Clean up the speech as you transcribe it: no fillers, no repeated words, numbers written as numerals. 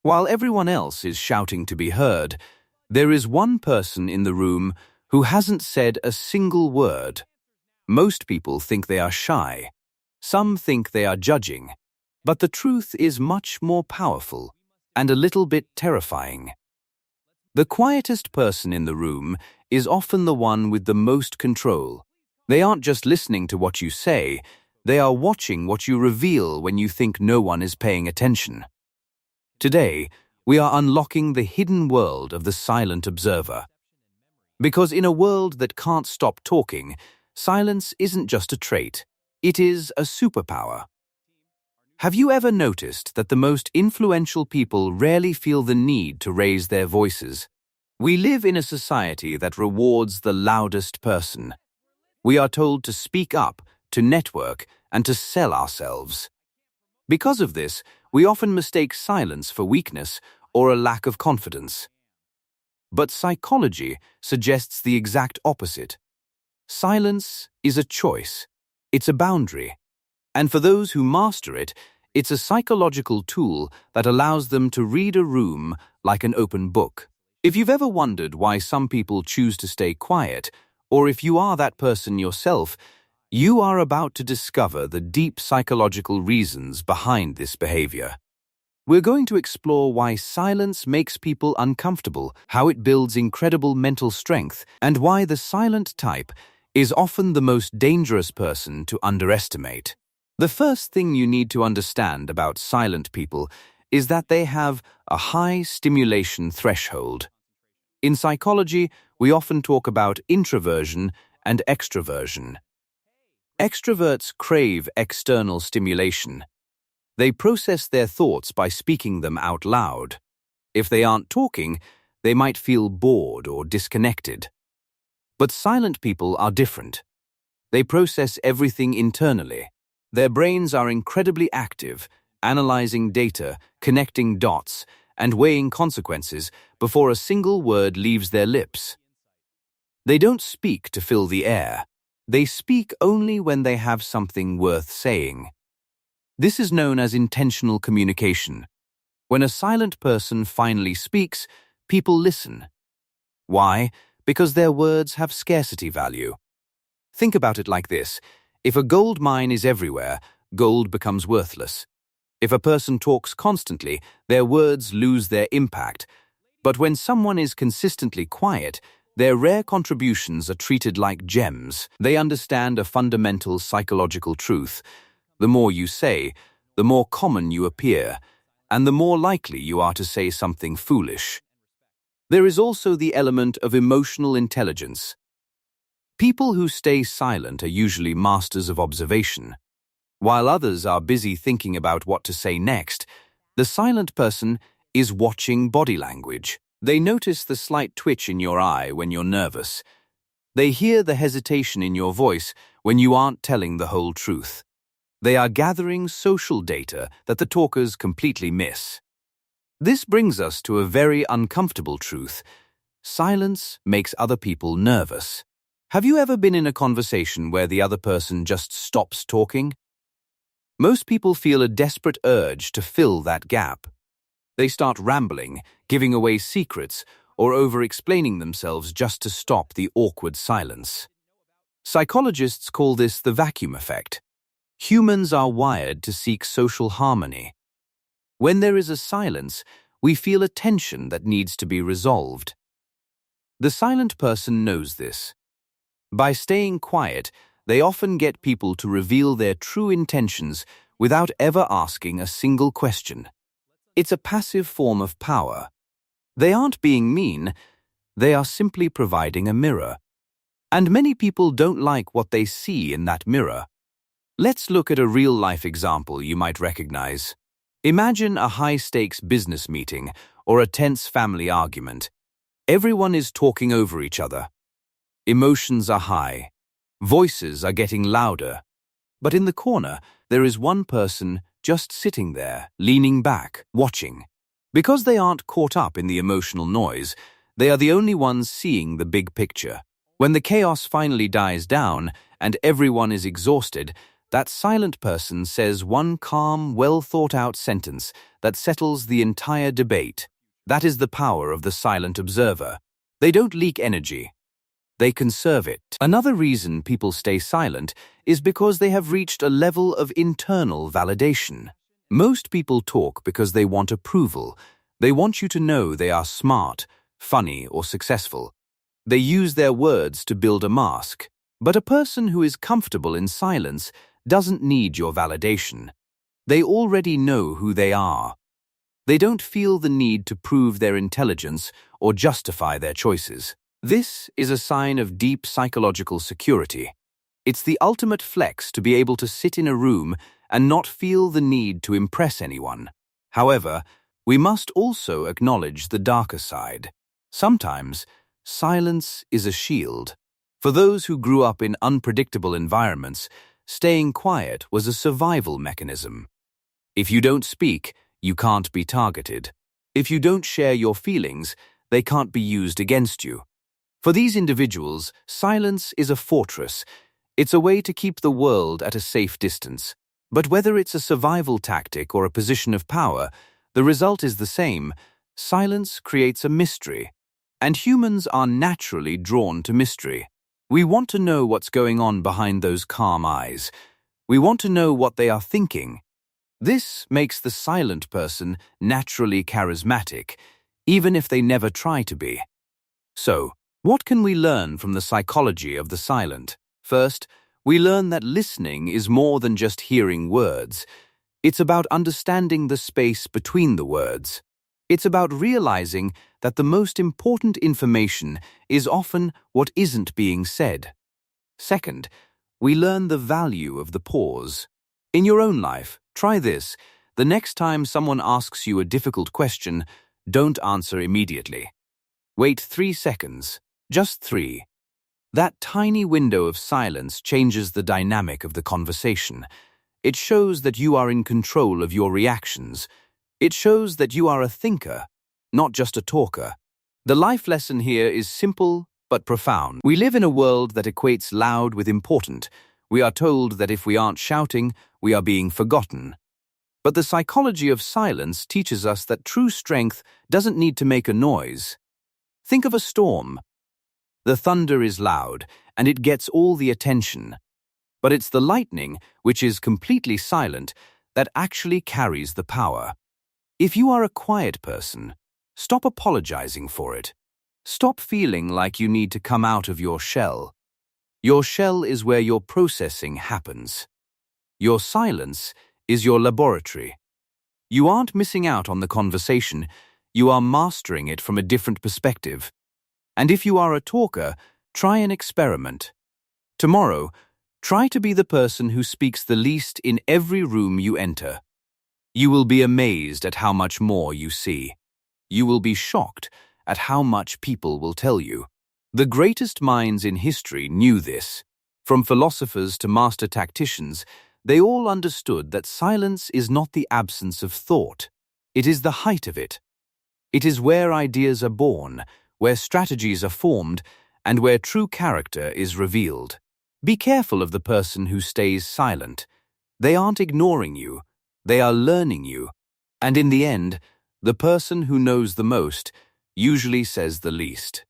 While everyone else is shouting to be heard, there is one person in the room who hasn't said a single word. Most people think they are shy. Some think they are judging. But the truth is much more powerful and a little bit terrifying. The quietest person in the room is often the one with the most control. They aren't just listening to what you say, they are watching what you reveal when you think no one is paying attention. Today, we are unlocking the hidden world of the silent observer. Because in a world that can't stop talking, silence isn't just a trait, it is a superpower. Have you ever noticed that the most influential people rarely feel the need to raise their voices? We live in a society that rewards the loudest person. We are told to speak up, to network, and to sell ourselves. Because of this, we often mistake silence for weakness or a lack of confidence. But psychology suggests the exact opposite. Silence is a choice. It's a boundary. And for those who master it, it's a psychological tool that allows them to read a room like an open book. If you've ever wondered why some people choose to stay quiet, or if you are that person yourself, you are about to discover the deep psychological reasons behind this behavior. We're going to explore why silence makes people uncomfortable, how it builds incredible mental strength, and why the silent type is often the most dangerous person to underestimate. The first thing you need to understand about silent people is that they have a high stimulation threshold. In psychology, we often talk about introversion and extroversion. Extroverts crave external stimulation. They process their thoughts by speaking them out loud. If they aren't talking, they might feel bored or disconnected. But silent people are different. They process everything internally. Their brains are incredibly active, analyzing data, connecting dots, and weighing consequences before a single word leaves their lips. They don't speak to fill the air. They speak only when they have something worth saying. This is known as intentional communication. When a silent person finally speaks, people listen. Why? Because their words have scarcity value. Think about it like this. If a gold mine is everywhere, gold becomes worthless. If a person talks constantly, their words lose their impact. But when someone is consistently quiet, their rare contributions are treated like gems. They understand a fundamental psychological truth. The more you say, the more common you appear, and the more likely you are to say something foolish. There is also the element of emotional intelligence. People who stay silent are usually masters of observation. While others are busy thinking about what to say next, the silent person is watching body language. They notice the slight twitch in your eye when you're nervous. They hear the hesitation in your voice when you aren't telling the whole truth. They are gathering social data that the talkers completely miss. This brings us to a very uncomfortable truth. Silence makes other people nervous. Have you ever been in a conversation where the other person just stops talking? Most people feel a desperate urge to fill that gap. They start rambling, giving away secrets, or over-explaining themselves just to stop the awkward silence. Psychologists call this the vacuum effect. Humans are wired to seek social harmony. When there is a silence, we feel a tension that needs to be resolved. The silent person knows this. By staying quiet, they often get people to reveal their true intentions without ever asking a single question. It's a passive form of power. They aren't being mean, they are simply providing a mirror. And many people don't like what they see in that mirror. Let's look at a real-life example you might recognize. Imagine a high-stakes business meeting or a tense family argument. Everyone is talking over each other. Emotions are high. Voices are getting louder. But in the corner, there is one person just sitting there, leaning back, watching. Because they aren't caught up in the emotional noise, they are the only ones seeing the big picture. When the chaos finally dies down and everyone is exhausted, That silent person says one calm, well-thought-out sentence that settles the entire debate. That is the power of the silent observer. They don't leak energy. They conserve it. Another reason people stay silent is because they have reached a level of internal validation. Most people talk because they want approval. They want you to know they are smart, funny, or successful. They use their words to build a mask. But a person who is comfortable in silence doesn't need your validation. They already know who they are. They don't feel the need to prove their intelligence or justify their choices. This is a sign of deep psychological security. It's the ultimate flex to be able to sit in a room and not feel the need to impress anyone. However, we must also acknowledge the darker side. Sometimes, silence is a shield. For those who grew up in unpredictable environments, staying quiet was a survival mechanism. If you don't speak, you can't be targeted. If you don't share your feelings, they can't be used against you. For these individuals, silence is a fortress. It's a way to keep the world at a safe distance. But whether it's a survival tactic or a position of power, the result is the same. Silence creates a mystery. And humans are naturally drawn to mystery. We want to know what's going on behind those calm eyes. We want to know what they are thinking. This makes the silent person naturally charismatic, even if they never try to be. So, what can we learn from the psychology of the silent? First, we learn that listening is more than just hearing words. It's about understanding the space between the words. It's about realizing that the most important information is often what isn't being said. Second, we learn the value of the pause. In your own life, try this. The next time someone asks you a difficult question, don't answer immediately. Wait 3 seconds, just 3. That tiny window of silence changes the dynamic of the conversation. It shows that you are in control of your reactions. It shows that you are a thinker, not just a talker. The life lesson here is simple but profound. We live in a world that equates loud with important. We are told that if we aren't shouting, we are being forgotten. But the psychology of silence teaches us that true strength doesn't need to make a noise. Think of a storm. The thunder is loud, and it gets all the attention. But it's the lightning, which is completely silent, that actually carries the power. If you are a quiet person, stop apologizing for it. Stop feeling like you need to come out of your shell. Your shell is where your processing happens. Your silence is your laboratory. You aren't missing out on the conversation, you are mastering it from a different perspective. And if you are a talker, try an experiment. Tomorrow, try to be the person who speaks the least in every room you enter. You will be amazed at how much more you see. You will be shocked at how much people will tell you. The greatest minds in history knew this. From philosophers to master tacticians, they all understood that silence is not the absence of thought. It is the height of it. It is where ideas are born, where strategies are formed, and where true character is revealed. Be careful of the person who stays silent. They aren't ignoring you. They are learning you. And in the end, the person who knows the most usually says the least.